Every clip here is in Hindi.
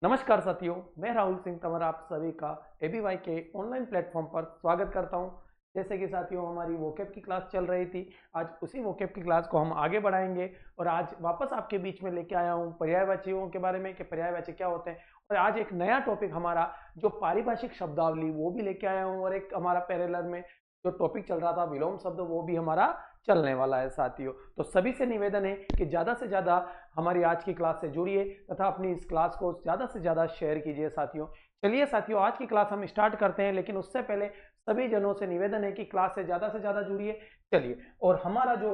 नमस्कार साथियों, मैं राहुल सिंह तंवर आप सभी का एबीवाई के ऑनलाइन प्लेटफॉर्म पर स्वागत करता हूं। जैसे कि साथियों हमारी वोकैब की क्लास चल रही थी, आज उसी वोकैब की क्लास को हम आगे बढ़ाएंगे और आज वापस आपके बीच में लेके आया हूं पर्यायवाचियों के बारे में कि पर्यायवाची क्या होते हैं। और आज एक नया टॉपिक हमारा जो पारिभाषिक शब्दावली वो भी लेके आया हूँ, और एक हमारा पैरेलल में जो टॉपिक चल रहा था विलोम शब्द वो भी हमारा चलने वाला है साथियों। तो सभी से निवेदन है कि ज़्यादा से ज़्यादा हमारी आज की क्लास से जुड़िए तथा अपनी इस क्लास को ज़्यादा से ज़्यादा शेयर कीजिए साथियों। चलिए साथियों, आज की क्लास हम स्टार्ट करते हैं, लेकिन उससे पहले सभी जनों से निवेदन है कि क्लास से ज़्यादा जुड़िए। चलिए, और हमारा जो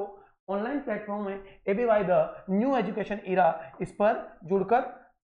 ऑनलाइन प्लेटफॉर्म है एबीवाई द न्यू एजुकेशन इरा, इस पर जुड़कर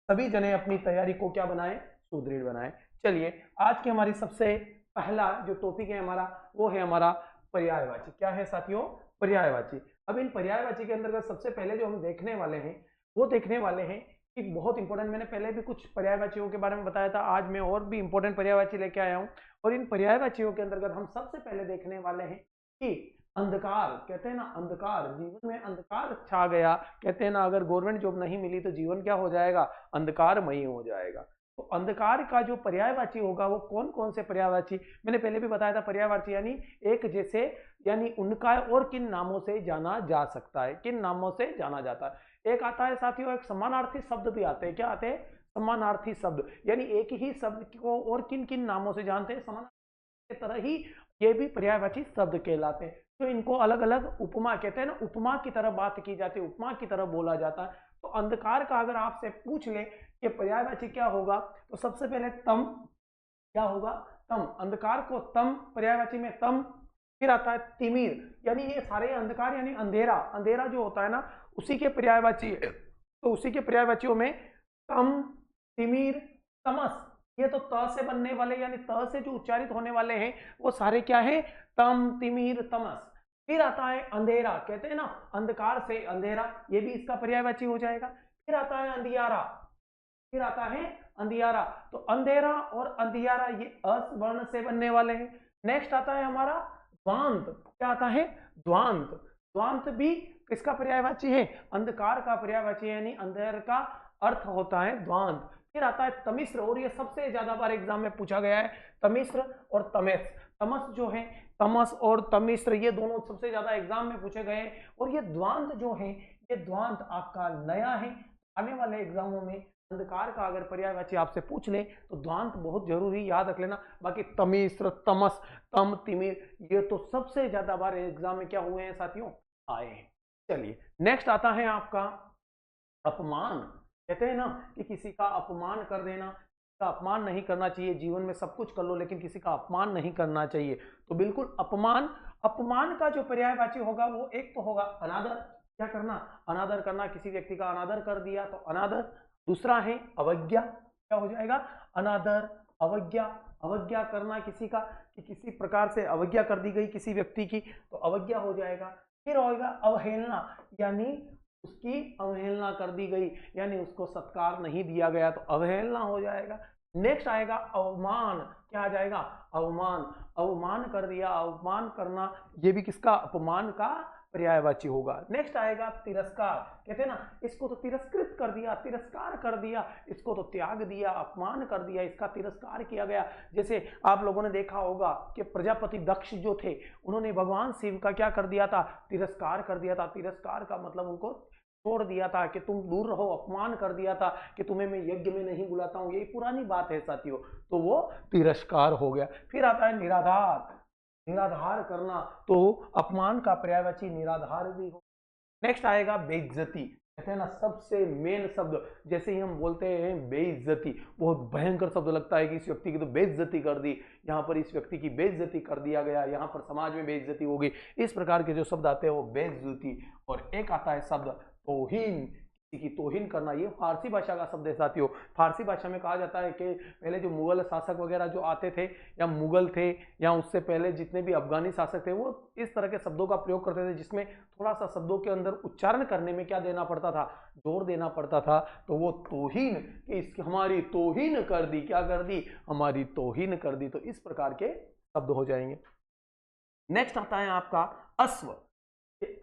सभी जने अपनी तैयारी को क्या बनाएं, सुदृढ़ बनाएं। चलिए, आज की हमारी सबसे पहला जो टॉपिक है हमारा वो है हमारा पर्यायवाची। क्या है साथियों? पर्यायवाची। अब इन पर्यायवाची के अंतर्गत सबसे पहले जो हम देखने वाले हैं वो देखने वाले हैं कि बहुत इंपॉर्टेंट, मैंने पहले भी कुछ पर्यायवाचियों के बारे में बताया था, आज मैं और भी इंपॉर्टेंट पर्यायवाची लेके आया हूं। और इन पर्यायवाचियों के अंतर्गत हम सबसे पहले देखने वाले हैं कि अंधकार, कहते हैं ना अंधकार, जीवन में अंधकार छा गया। कहते हैं ना अगर गवर्नमेंट जॉब नहीं मिली तो जीवन क्या हो जाएगा, अंधकारमयी हो जाएगा। तो अंधकार का जो पर्यायवाची होगा वो कौन कौन से पर्यायवाची, मैंने पहले भी बताया था, पर्यायवाची यानी एक जैसे, यानी उनका और किन नामों से जाना जा सकता है, किन नामों से जाना जाता है। एक आता है साथियों, एक समानार्थी शब्द भी आते हैं। क्या आते हैं? समानार्थी शब्द, यानी एक ही शब्द को और किन किन नामों से जानते हैं, समानार्थी की तरह ही ये भी पर्यायवाची शब्द कहलाते हैं। तो इनको अलग अलग उपमा, कहते हैं ना उपमा की तरह बात की जाती है, उपमा की तरह बोला जाता है। तो अंधकार का अगर आपसे पूछ ले कि पर्यायवाची क्या होगा, तो सबसे पहले तम। क्या होगा? तम। अंधकार को तम पर्यायवाची में तम। फिर आता है तिमिर, यानी ये सारे अंधकार यानी अंधेरा, अंधेरा जो होता है ना उसी के पर्यायवाची है। तो उसी के पर्यायवाचियों में तम, तिमिर, तमस, ये तो त से बनने वाले यानी त से जो उच्चारित होने वाले हैं वो सारे क्या है? तम, तिमिर, तमस। फिर आता है अंधेरा, कहते हैं ना अंधकार से अंधेरा, ये भी इसका पर्यायवाची हो जाएगा। फिर आता है अंधियारा, फिर आता है अंधियारा। तो अंधेरा और अंधियारा ये अस वर्ण से बनने वाले हैं। नेक्स्ट आता है हमारा द्वांत। क्या आता है? द्वांत। द्वांत भी किसका पर्यायवाची है? अंधकार का पर्यायवाची है, यानी अंधेर का अर्थ होता है द्वांत। फिर आता है तमिश्र, और ये सबसे ज्यादा बार एग्जाम में पूछा गया है, तमिश्र और तमेस। तमस जो है, तमस और तमिश्र ये दोनों सबसे ज्यादा एग्जाम में पूछे गए हैं। और ये द्वांत जो है, ये द्वांत आपका नया है, आने वाले एग्जामों में अंधकार का अगर पर्यायवाची आपसे पूछ ले तो द्वांत बहुत जरूरी याद रख लेना। बाकी तमिश्र, तमस, तम, तिमिर ये तो सबसे ज्यादा बार एग्जाम में क्या हुए हैं साथियों, आए हैं। चलिए, नेक्स्ट आता है आपका अपमान। कहते हैं ना कि किसी का अपमान कर देना, का अपमान नहीं करना चाहिए, जीवन में सब कुछ कर लो लेकिन किसी का अपमान नहीं करना चाहिए। तो बिल्कुल अपमान, अपमान का जो पर्यायवाची होगा वो एक तो होगा अनादर। क्या करना? अनादर करना, किसी व्यक्ति का अनादर कर दिया तो अनादर। दूसरा है अवज्ञा। क्या हो जाएगा? अनादर, अवज्ञा। अवज्ञा करना किसी का, कि किसी प्रकार से अवज्ञा कर दी गई किसी व्यक्ति की, तो अवज्ञा हो जाएगा। फिर होगा अवहेलना, यानी उसकी अवहेलना कर दी गई, यानी उसको सत्कार नहीं दिया गया तो अवहेलना हो जाएगा। नेक्स्ट आएगा अवमान। क्या आ जाएगा? अवमान। अवमान कर दिया, अवमान करना, ये भी किसका? अपमान का पर्यायवाची होगा। नेक्स्ट आएगा तिरस्कार। कहते हैं ना इसको तो तिरस्कृत कर दिया, तिरस्कार कर दिया, इसको तो त्याग दिया, अपमान कर दिया, इसका तिरस्कार किया गया। जैसे आप लोगों ने देखा होगा कि प्रजापति दक्ष जो थे उन्होंने भगवान शिव का क्या कर दिया था? तिरस्कार कर दिया था। तिरस्कार का मतलब उनको छोड़ दिया था कि तुम दूर रहो, अपमान कर दिया था कि तुम्हें मैं यज्ञ में नहीं बुलाता हूं, यही पुरानी बात है साथियों। तो वो तिरस्कार हो गया। फिर आता है निराधार। निराधार करना, तो अपमान का पर्यायवाची निराधार भी हो। नेक्स्ट आएगा बेइज्जती। कहते हैं ना सबसे मेन शब्द, जैसे ही हम बोलते हैं बेइज्जती, बहुत भयंकर शब्द लगता है कि इस व्यक्ति की तो बेइज्जती कर दी, यहाँ पर इस व्यक्ति की बेइज्जती कर दिया गया, यहाँ पर समाज में बेइज्जती होगी, इस प्रकार के जो शब्द आते हैं वो बेइज्जती। और एक आता है शब्द तौहीन, किसी की तौहीन करना, ये फारसी भाषा का शब्द है साथियों। फारसी भाषा में कहा जाता है कि पहले जो मुगल शासक वगैरह जो आते थे, या मुगल थे, या उससे पहले जितने भी अफगानी शासक थे, वो इस तरह के शब्दों का प्रयोग करते थे जिसमें थोड़ा सा शब्दों के अंदर उच्चारण करने में क्या देना पड़ता था? जोर देना पड़ता था। तो वो तौहीन, कि इसकी हमारी तौहीन कर दी, क्या कर दी? हमारी तौहीन कर दी। तो इस प्रकार के शब्द हो जाएंगे। नेक्स्ट आता है आपका अश्व।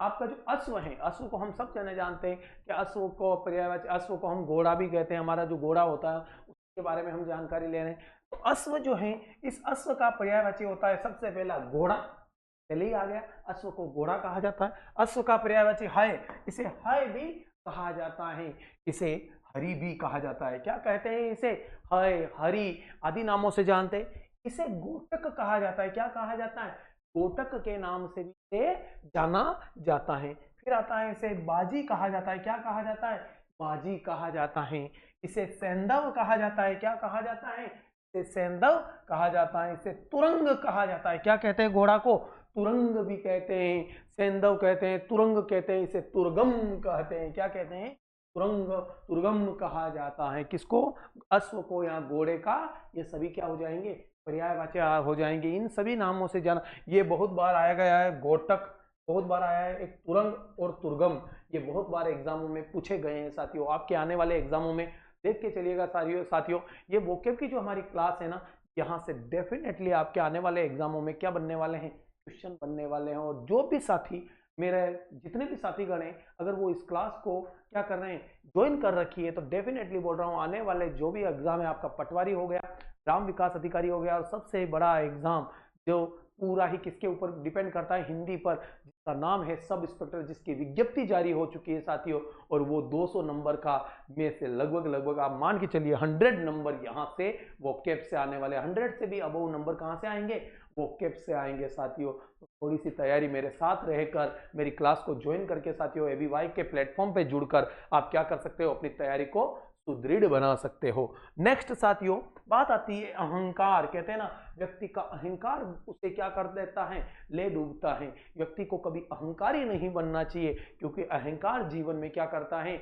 आपका जो अश्व है, अश्व को हम सब जने जानते हैं कि अश्व को पर्यायवाची, अश्व को हम घोड़ा भी कहते हैं। हमारा जो घोड़ा होता है के बारे में हम जानकारी ले रहे हैं। तो अश्व जो है, इस अश्व का पर्यायवाची होता है सबसे पहला घोड़ा, पहले ही आ गया, अश्व को घोड़ा कहा जाता है। अश्व का पर्यायवाची है, इसे है भी कहा जाता है, इसे हरि भी कहा जाता है। क्या कहते हैं इसे? है, हरि आदि नामों से जानते हैं। इसे गोटक कहा जाता है। क्या कहा जाता है? गोटक के नाम से भी इसे जाना जाता है। फिर आता है इसे बाजी कहा जाता है। क्या कहा जाता है? बाजी कहा जाता है। इसे सैंधव कहा जाता है। क्या कहा जाता है? इसे सैंधव कहा जाता है। इसे तुरंग कहा जाता है। क्या कहते हैं घोड़ा को? तुरंग भी कहते हैं, सैंधव कहते हैं, तुरंग कहते हैं, इसे तुरगम कहते हैं। क्या कहते हैं? तुरंग, तुरगम कहा जाता है। किसको? अश्व को या घोड़े का। ये सभी क्या हो जाएंगे? पर्यायवाची हो जाएंगे। इन सभी नामों से जाना, ये बहुत बार आया गया है। गोटक बहुत बार आया है, एक तुरंग और तुरगम, ये बहुत बार एग्जामों में पूछे गए हैं साथियों। आपके आने वाले एग्जामों में देख के चलिएगा साथियों। ये वोकेब की जो हमारी क्लास है ना, यहाँ से डेफिनेटली आपके आने वाले एग्जामों में क्या बनने वाले हैं? क्वेश्चन बनने वाले हैं। और जो भी साथी, मेरे जितने भी साथीगण हैं, अगर वो इस क्लास को क्या कर रहे हैं, ज्वाइन कर रखी है, तो डेफिनेटली बोल रहा हूँ आने वाले जो भी एग्जाम है, आपका पटवारी हो गया, ग्राम विकास अधिकारी हो गया, और सबसे बड़ा एग्जाम जो पूरा ही किसके ऊपर डिपेंड करता है? हिंदी पर, जिसका नाम है सब इंस्पेक्टर, जिसकी विज्ञप्ति जारी हो चुकी है साथियों, और वो 200 नंबर का में से लगभग आप मान के चलिए 100 नंबर यहाँ से वोकेब से आने वाले। 100 से भी अबव नंबर कहाँ से आएंगे? वोकेब से आएंगे साथियों। तो थोड़ी सी तैयारी मेरे साथ रहकर, मेरी क्लास को ज्वाइन करके साथियों, एबीवाई के प्लेटफॉर्म पे जुड़कर आप क्या कर सकते हो? अपनी तैयारी को सुदृढ़ बना सकते हो। नेक्स्ट साथियों, बात आती है अहंकार। कहते हैं ना, व्यक्ति का अहंकार उसे क्या कर देता है? ले डूबता है। व्यक्ति को कभी अहंकारी नहीं बनना चाहिए, क्योंकि अहंकार जीवन में क्या करता है?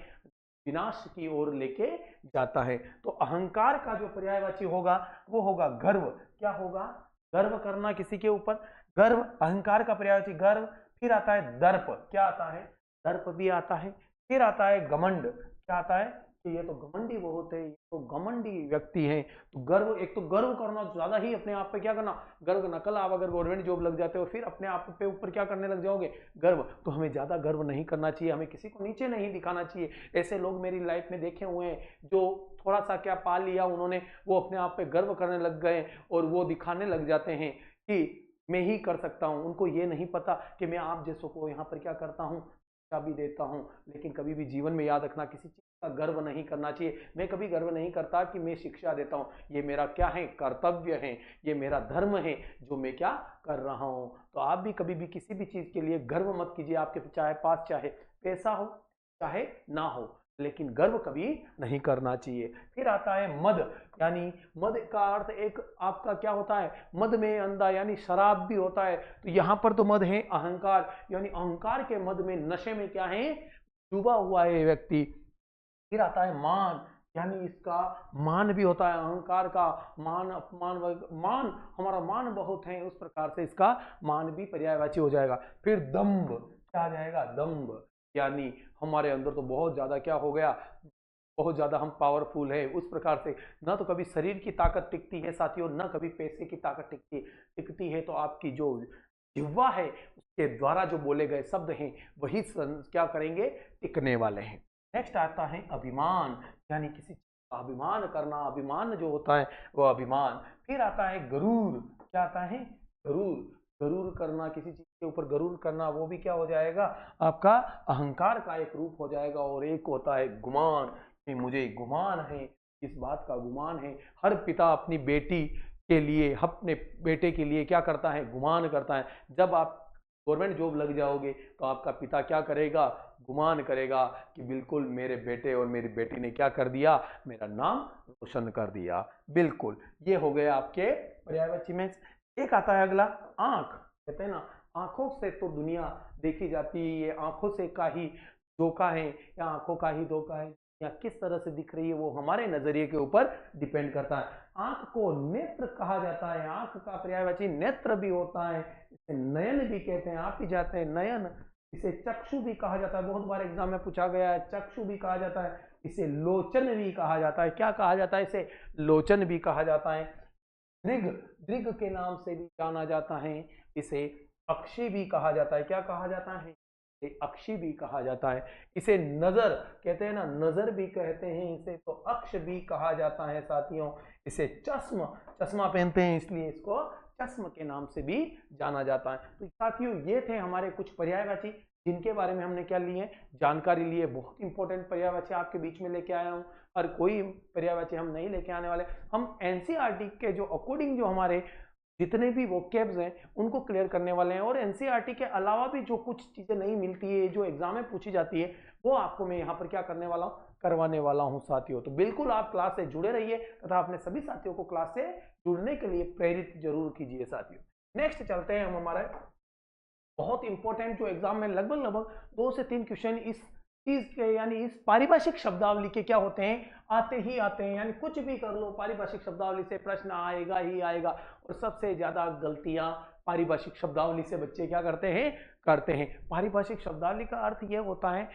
विनाश की ओर लेके जाता है। तो अहंकार का जो पर्यायवाची होगा वो होगा गर्व। क्या होगा? गर्व करना किसी के ऊपर, गर्व। अहंकार का पर्यायवाची गर्व। फिर आता है दर्प। क्या आता है? दर्प भी आता है। फिर आता है घमंड। क्या आता है? कि ये तो घमंडी बहुत है, ये तो घमंडी व्यक्ति है। तो गर्व, एक तो गर्व करना, ज्यादा ही अपने आप पे क्या करना? गर्व न। कल आप अगर गवर्नमेंट जॉब लग जाते हो, फिर अपने आप पे ऊपर क्या करने लग जाओगे? गर्व। तो हमें ज्यादा गर्व नहीं करना चाहिए, हमें किसी को नीचे नहीं दिखाना चाहिए। ऐसे लोग मेरी लाइफ में देखे हुए हैं, जो थोड़ा सा क्या पा लिया उन्होंने, वो अपने आप पे गर्व करने लग गए और वो दिखाने लग जाते हैं कि मैं ही कर सकता हूं। उनको ये नहीं पता कि मैं आप जैसों को यहाँ पर क्या करता हूँ? शिक्षा भी देता हूँ। लेकिन कभी भी जीवन में याद रखना, किसी चीज का गर्व नहीं करना चाहिए। मैं कभी गर्व नहीं करता कि मैं शिक्षा देता हूँ। ये मेरा क्या है? कर्तव्य है, ये मेरा धर्म है, जो मैं क्या कर रहा हूँ। तो आप भी कभी भी किसी भी चीज के लिए गर्व मत कीजिए। आपके चाहे पास चाहे पैसा हो, चाहे ना हो, लेकिन गर्व कभी नहीं करना चाहिए। फिर आता है मद। यानी मद का अर्थ एक आपका क्या होता है? मद में अंधा, यानी शराब भी होता है। तो यहां पर तो मद है अहंकार, यानी अहंकार के मद में, नशे में क्या है? डूबा हुआ है व्यक्ति। फिर आता है मान, यानी इसका मान भी होता है। अहंकार का मान, अपमान, मान, हमारा मान बहुत है, उस प्रकार से इसका मान भी पर्यायवाची हो जाएगा। फिर दम्भ। क्या आ जाएगा? दम्भ। यानी हमारे अंदर तो बहुत ज्यादा क्या हो गया? बहुत ज्यादा हम पावरफुल है, उस प्रकार से ना तो कभी शरीर की ताकत टिकती है साथियों, ना कभी पैसे की ताकत टिकती है। तो आपकी जो जिह्वा है, उसके द्वारा जो बोले गए शब्द हैं, वही क्या करेंगे? टिकने वाले हैं। नेक्स्ट आता है अभिमान, यानी किसी चीज का अभिमान करना। अभिमान जो होता है वो अभिमान। फिर आता है गरूर। क्या आता है? गरूर। गरूर करना, किसी चीज के ऊपर गरूर करना, वो भी क्या हो जाएगा? आपका अहंकार का एक रूप हो जाएगा। और एक होता है गुमान, कि मुझे गुमान है, इस बात का गुमान है। हर पिता अपनी बेटी के लिए, अपने बेटे के लिए क्या करता है? गुमान करता है। जब आप गवर्नमेंट जॉब लग जाओगे तो आपका पिता क्या करेगा? गुमान करेगा कि बिल्कुल मेरे बेटे और मेरी बेटी ने क्या कर दिया? मेरा नाम रोशन कर दिया। बिल्कुल, ये हो गए आपके पर्यायवाची में। एक आता है अगला आंख। कहते हैं ना, आंखों से तो दुनिया देखी जाती है, ये आंखों से का ही धोखा है या आंखों का ही धोखा है, या किस तरह से दिख रही है, वो हमारे नजरिए के ऊपर डिपेंड करता है। आंख को नेत्र कहा जाता है। आंख का पर्यायवाची नेत्र भी होता है, इसे नयन भी कहते हैं। आप ही जाते हैं नयन। इसे चक्षु भी कहा जाता है, बहुत बार एग्जाम में पूछा गया है। चक्षु भी कहा जाता है। इसे लोचन भी कहा जाता है। क्या कहा जाता है? इसे लोचन भी कहा जाता है। दृग, दृग के नाम से भी जाना जाता है। इसे अक्षी भी कहा जाता है। क्या कहा जाता है? इसे अक्षी भी कहा जाता है। इसे नजर कहते हैं ना, नजर भी कहते हैं इसे, तो अक्ष भी कहा जाता है साथियों। इसे चश्म, चश्मा पहनते हैं इसलिए इसको चश्म के नाम से भी जाना जाता है। तो साथियों ये थे हमारे कुछ पर्यायवाची जिनके बारे में हमने क्या लिए, जानकारी लिए। बहुत इंपॉर्टेंट पर्यायवाची आपके बीच में लेके आया हूं, और कोई पर्यायवाची हम नहीं लेके आने वाले। हम एनसीईआरटी के जो अकॉर्डिंग जो हमारे जितने भी वोकैब्स हैं उनको क्लियर करने वाले हैं, और एनसीईआरटी के अलावा भी जो कुछ चीजें नहीं मिलती है, जो एग्जाम में पूछी जाती है, वो आपको मैं यहाँ पर क्या करने वाला हूँ, करवाने वाला हूँ साथियों। तो बिल्कुल आप क्लास से जुड़े रहिए तथा अपने सभी साथियों को क्लास से जुड़ने के लिए प्रेरित जरूर कीजिए साथियों। नेक्स्ट चलते हैं हम हमारे बहुत इंपॉर्टेंट जो एग्जाम में लगभग 2 से 3 क्वेश्चन इस चीज के यानी इस पारिभाषिक शब्दावली के क्या होते हैं, आते ही आते हैं। यानी कुछ भी कर लो पारिभाषिक शब्दावली से प्रश्न आएगा ही आएगा। और सबसे ज्यादा गलतियां पारिभाषिक शब्दावली से बच्चे क्या करते हैं। पारिभाषिक शब्दावली का अर्थ यह होता है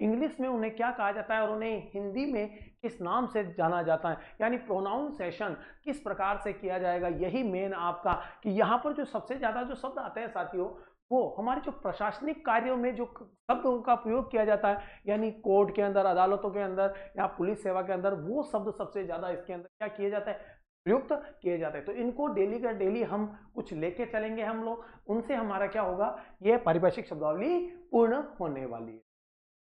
इंग्लिश में उन्हें क्या कहा जाता है और उन्हें हिंदी में किस नाम से जाना जाता है, यानी प्रोनाउंसिएशन किस प्रकार से किया जाएगा। यही मेन आपका कि यहाँ पर जो सबसे ज्यादा जो शब्द आते हैं साथियों, वो हमारे जो प्रशासनिक कार्यों में जो शब्दों का प्रयोग किया जाता है, यानी कोर्ट के अंदर, अदालतों के अंदर या पुलिस सेवा के अंदर, वो शब्द सबसे ज्यादा इसके अंदर क्या किया जाता है, प्रयुक्त किए जाते हैं। तो इनको डेली का डेली हम कुछ लेके चलेंगे हम लोग, उनसे हमारा क्या होगा, ये पारिभाषिक शब्दावली पूर्ण होने वाली है।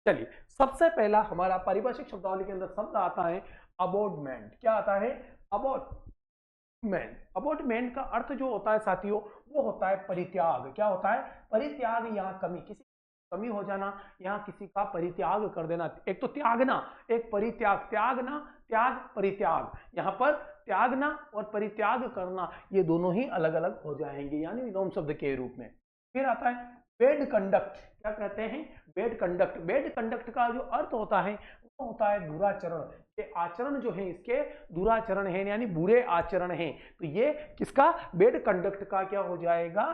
चलिए सबसे पहला हमारा पारिभाषिक शब्दावली के अंदर शब्द आता है अबॉर्टमेंट। क्या आता है, अबॉर्टमेंट। अबॉर्टमेंट का अर्थ जो होता है साथियों, वो होता है परित्याग। क्या होता है, परित्याग या कमी, किसी कमी हो जाना या किसी का परित्याग कर देना। एक तो त्यागना, एक परित्याग, त्यागना, त्याग, परित्याग। यहाँ पर त्यागना और परित्याग करना ये दोनों ही अलग अलग हो जाएंगे, यानी विलोम शब्द के रूप में। फिर आता है बैड कंडक्ट। क्या कहते हैं, बैड कंडक्ट। बैड कंडक्ट का जो अर्थ होता है वो होता है दुराचरण। ये आचरण जो है इसके दुराचरण है, यानी बुरे आचरण है। तो ये किसका, बैड कंडक्ट का क्या हो जाएगा,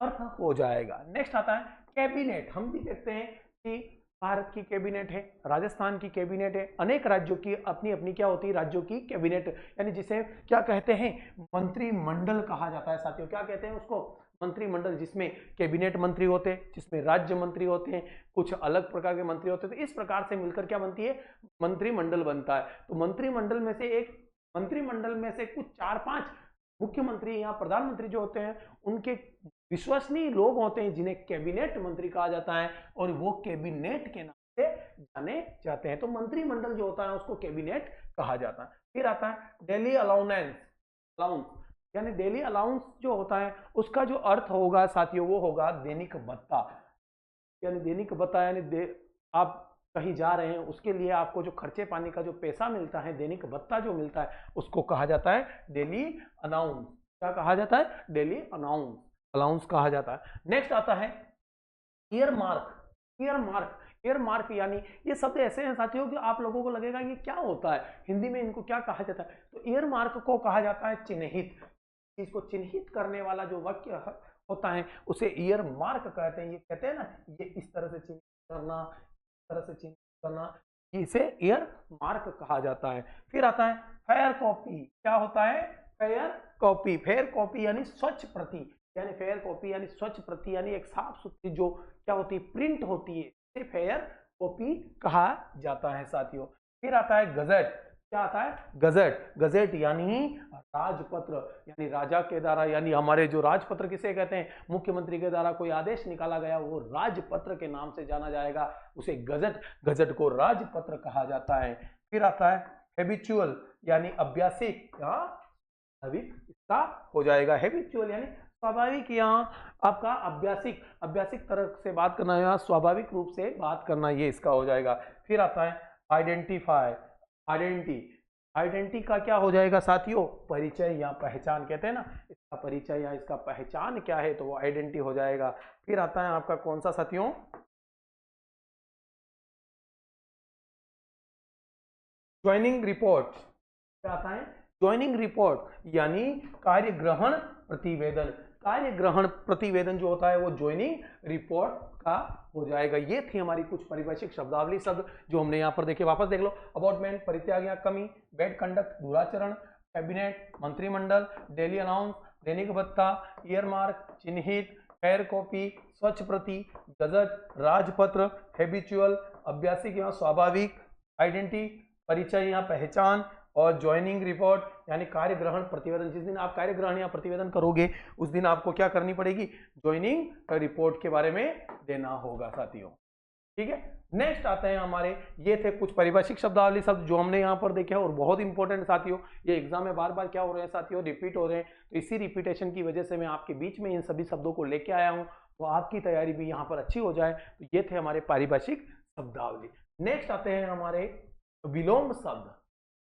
अर्थ हो जाएगा। नेक्स्ट आता है कैबिनेट। हम भी देखते हैं कि भारत की कैबिनेट है, राजस्थान की कैबिनेट है, अनेक राज्यों की अपनी अपनी क्या होती है, राज्यों की कैबिनेट, यानी जिसे क्या कहते हैं, मंत्रिमंडल कहा जाता है साथियों। क्या कहते हैं उसको, मंत्रिमंडल, जिसमें कैबिनेट मंत्री होते हैं, जिसमें राज्य मंत्री होते हैं, कुछ अलग प्रकार के मंत्री होते हैं। तो इस प्रकार से मिलकर क्या बनती है, मंत्रिमंडल बनता है। तो मंत्रिमंडल में से एक, मंत्रिमंडल में से कुछ 4-5 मुख्यमंत्री या प्रधानमंत्री जो होते हैं उनके विश्वसनीय लोग होते हैं जिन्हें कैबिनेट मंत्री कहा जाता है, और वो कैबिनेट के नाम से जाने जाते हैं। तो मंत्रिमंडल जो होता है उसको कैबिनेट कहा जाता है। फिर आता है डेली अलाउंस। अलाउंस यानी डेली अलाउंस जो होता है उसका जो अर्थ होगा साथियों, वो होगा दैनिक भत्ता। यानी दैनिक भत्ता यानी आप कहीं जा रहे हैं उसके लिए आपको जो खर्चे पानी का जो पैसा मिलता है, दैनिक भत्ता जो मिलता है, उसको कहा जाता है डेली अनाउंस। क्या कहा जाता है, डेली अनाउंस, अलाउंस कहा जाता है। नेक्स्ट आता है year mark. Year mark, year mark यानी ये शब्द ऐसे हैं साथियों कि आप लोगों को लगेगा ये क्या होता है, हिंदी में इनको क्या कहा जाता है। तो ईयर मार्क को कहा जाता है चिन्हित, इसको चिन्हित करने वाला जो वाक्य होता है उसे ईयर मार्क कहते हैं। ये कहते हैं ना, ये इस तरह से चिन्हित करना, इस तरह से चिन्हित करना, इसे ईयर मार्क कहा जाता है। फिर आता है फेयर कॉपी। क्या होता है, फेयर कॉपी। फेयर कॉपी यानी स्वच्छ प्रति, यानी फेयर कॉपी यानी स्वच्छ प्रति, यानी एक साफ सुथरी जो क्या होती है, प्रिंट होती है, इसे फेयर कॉपी कहा जाता है साथियों। फिर आता है गजट। क्या आता है, गजट। गजट यानी राजपत्र, यानी राजा के द्वारा, यानी हमारे जो राजपत्र किसे कहते हैं, मुख्यमंत्री के द्वारा कोई आदेश निकाला गया वो राजपत्र के नाम से जाना जाएगा, उसे गजट, गजट को राजपत्र कहा जाता है। फिर आता है हैबिचुअल यानी अभ्यासिक, स्वाभाविक इसका हो जाएगा। हैबिचुअल यानी स्वाभाविक, यहाँ आपका अभ्यासिक, अभ्यासिक तरह से बात करना या स्वाभाविक रूप से बात करना, ये इसका हो जाएगा। फिर आता है आइडेंटिफाई। आइडेंटिटी का क्या हो जाएगा साथियों, परिचय या पहचान। कहते हैं ना, इसका परिचय या इसका पहचान क्या है, तो वो आइडेंटिटी हो जाएगा। फिर आता है आपका कौन सा साथियों, ज्वाइनिंग रिपोर्ट। क्या आता है, ज्वाइनिंग रिपोर्ट यानी कार्य ग्रहण प्रतिवेदन। कार्य ग्रहण प्रतिवेदन जो होता है वो ज्वाइनिंग रिपोर्ट का हो जाएगा। ये थी हमारी कुछ पारिभाषिक शब्दावली शब्द जो हमने यहाँ पर देखे। वापस देख लो, अबॉर्टमेंट परित्याग या कमी, बैड कंडक्ट दुराचरण, कैबिनेट मंत्रिमंडल, डेली अनाउंस दैनिक भत्ता, ईयर मार्क चिन्हित, खैर कॉपी, स्वच्छ प्रति, गजट, राजपत्र, हैबिचुअल, अभ्यासिक या स्वाभाविक, आइडेंटिटी, परिचय या पहचान, और ज्वाइनिंग रिपोर्ट यानी कार्य ग्रहण प्रतिवेदन। जिस दिन आप कार्य ग्रहण या प्रतिवेदन करोगे उस दिन आपको क्या करनी पड़ेगी, ज्वाइनिंग रिपोर्ट के बारे में देना होगा साथियों। ठीक है, नेक्स्ट आते हैं हमारे, ये थे कुछ परिभाषिक शब्दावली शब्द जो हमने यहाँ पर देखे और बहुत इंपॉर्टेंट साथियों, ये एग्जाम में बार बार क्या हो रहे हैं साथियों, रिपीट हो रहे हैं। तो इसी रिपीटेशन की वजह से मैं आपके बीच में इन सभी शब्दों को लेके आया हूँ, तो आपकी तैयारी भी यहाँ पर अच्छी हो जाए। तो ये थे हमारे पारिभाषिक शब्दावली। नेक्स्ट आते हैं हमारे विलोम शब्द।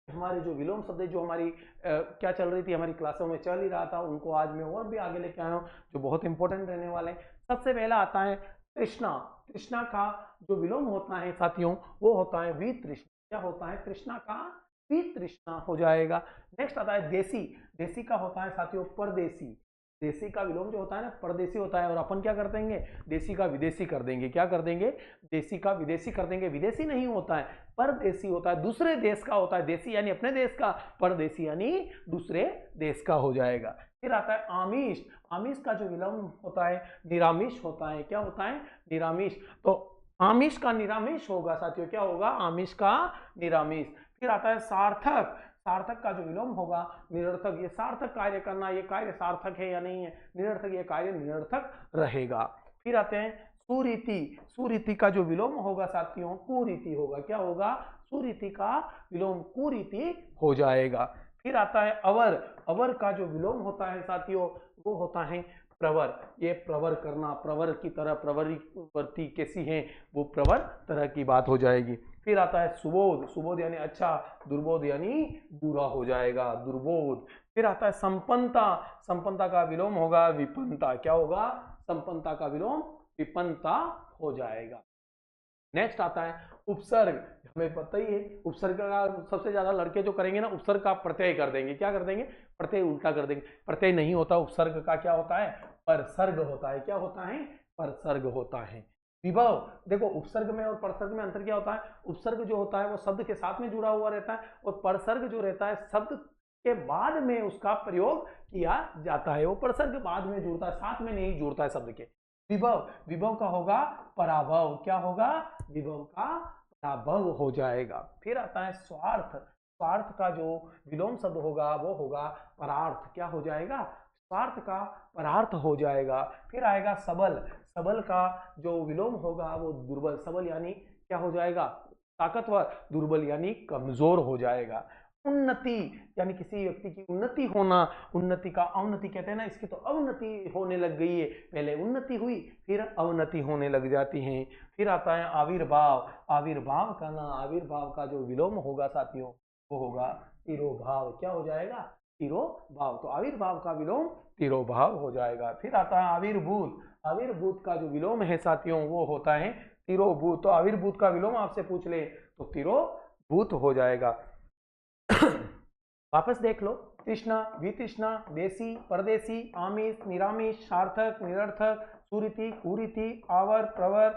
हमारे जो विलोम शब्द है, जो हमारी क्या चल रही थी, हमारी क्लासों में चल ही रहा था, उनको आज मैं और भी आगे लेके आया हूँ जो बहुत इंपॉर्टेंट रहने वाले हैं। सबसे पहला आता है तृष्णा। तृष्णा का जो विलोम होता है साथियों वो होता है वितृष्णा। क्या होता है, तृष्णा का वितृष्णा हो जाएगा। नेक्स्ट आता है देसी। देसी का होता है साथियों परदेसी। देसी का विलोम जो होता है ना परदेसी होता है, और अपन क्या कर देंगे, देसी का विदेशी कर देंगे। क्या कर देंगे, देसी का विदेशी कर देंगे। विदेशी नहीं होता है, परदेसी होता है, दूसरे देश का होता है। देसी यानी अपने देश का, परदेसी यानी दूसरे देश का हो जाएगा। फिर आता है आमिष। आमिष का जो विलोम होता है निरामिष होता है। क्या होता है, निरामिष। तो आमिष का निरामिष होगा साथियों, क्या होगा, आमिष का निरामिष। फिर आता है सार्थक। सार्थक का जो विलोम होगा निरर्थक। ये सार्थक कार्य करना, ये कार्य सार्थक है या नहीं है, निरर्थक, ये कार्य निरर्थक रहेगा। फिर आते हैं सुरीति। सुरीति का जो विलोम होगा साथियों कुरीति होगा। क्या होगा, सुरीति का विलोम कुरीति हो जाएगा। फिर आता है अवर। अवर का जो विलोम होता है साथियों वो होता है प्रवर। ये प्रवर करना, प्रवर की तरह, प्रवृत्ति कैसी है, वो प्रवर तरह की बात हो जाएगी। फिर आता है सुबोध। सुबोध यानी अच्छा, दुर्बोध यानी बुरा हो जाएगा, दुर्बोध। फिर आता है संपन्नता। संपन्नता का विलोम होगा विपन्नता। क्या होगा, संपन्नता का विलोम विपन्नता हो जाएगा। नेक्स्ट आता है उपसर्ग। हमें पता ही है उपसर्ग का सबसे ज्यादा लड़के जो करेंगे ना, उपसर्ग का प्रत्यय कर देंगे। क्या कर देंगे, प्रत्यय उल्टा कर देंगे। प्रत्यय नहीं होता उपसर्ग का, क्या होता है, परसर्ग होता है। क्या होता है, परसर्ग होता है। विभव। देखो उपसर्ग में और परसर्ग में अंतर क्या होता है, उपसर्ग जो होता है वो शब्द के साथ में जुड़ा हुआ रहता है, और परसर्ग जो रहता है शब्द के बाद में उसका प्रयोग किया जाता है। वो परसर्ग बाद में जुड़ता है, साथ में नहीं जुड़ता है शब्द के। विभव। विभव का होगा पराभव। क्या होगा, विभव का पराभव हो जाएगा। फिर आता है स्वार्थ। स्वार्थ का जो विलोम शब्द होगा वो होगा परार्थ। क्या हो जाएगा, स्वार्थ का परार्थ हो जाएगा। फिर आएगा सबल। सबल का जो विलोम होगा वो दुर्बल। सबल यानी क्या हो जाएगा, ताकतवर। दुर्बल यानी कमजोर हो जाएगा। उन्नति यानी किसी व्यक्ति की उन्नति होना। उन्नति का अवनति कहते हैं ना, इसकी तो अवनति होने लग गई है, पहले उन्नति हुई फिर अवनति होने लग जाती है। फिर आता है आविर्भाव। आविर्भाव का ना, आविर्भाव का जो विलोम होगा साथियों वो होगा तिरोभाव। क्या हो जाएगा, तिरोभाव। तो आविर्भाव का विलोम तिरोभाव हो जाएगा। फिर आता है आविर्भूत। आविर्भूत का जो विलोम है साथियों वो होता है तिरोभूत। तो आविर्भूत का विलोम आपसे पूछ ले तो तिरोभूत हो जाएगा। वापस देख लो, तृष्णा, वितृष्णा, देसी, परदेसी, आमिष, निरामिष, सार्थक, निरर्थक, सुरीति, कुरीति, आवर, प्रवर,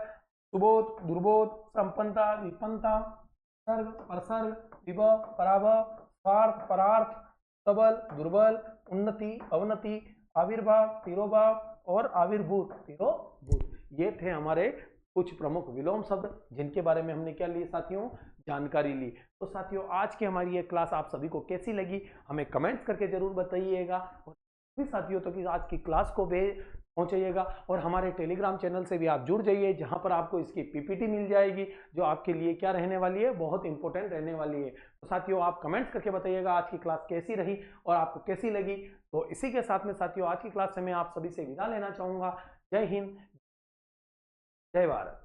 सुबोध, दुर्बोध, संपन्नता, विपन्नता, सर्ग, परसर्ग, विभव, पराभव, स्वार्थ, परार्थ, सबल, दुर्बल, उन्नति, अवनति, आविर्भाव, तिरोभाव और आविर्भूत, तिरोभूत। ये थे हमारे कुछ प्रमुख विलोम शब्द जिनके बारे में हमने क्या लिए साथियों, जानकारी ली। तो साथियों आज की हमारी ये क्लास आप सभी को कैसी लगी हमें कमेंट्स करके जरूर बताइएगा, और सभी साथियों तक तो आज की क्लास को पहुंचाइएगा, और हमारे टेलीग्राम चैनल से भी आप जुड़ जाइए जहां पर आपको इसकी पीपीटी मिल जाएगी जो आपके लिए क्या रहने वाली है, बहुत इंपॉर्टेंट रहने वाली है। तो साथियों आप कमेंट्स करके बताइएगा आज की क्लास कैसी रही और आपको कैसी लगी। तो इसी के साथ में साथियों आज की क्लास से मैं आप सभी से विदा लेना चाहूंगा। जय हिंद, जय भारत।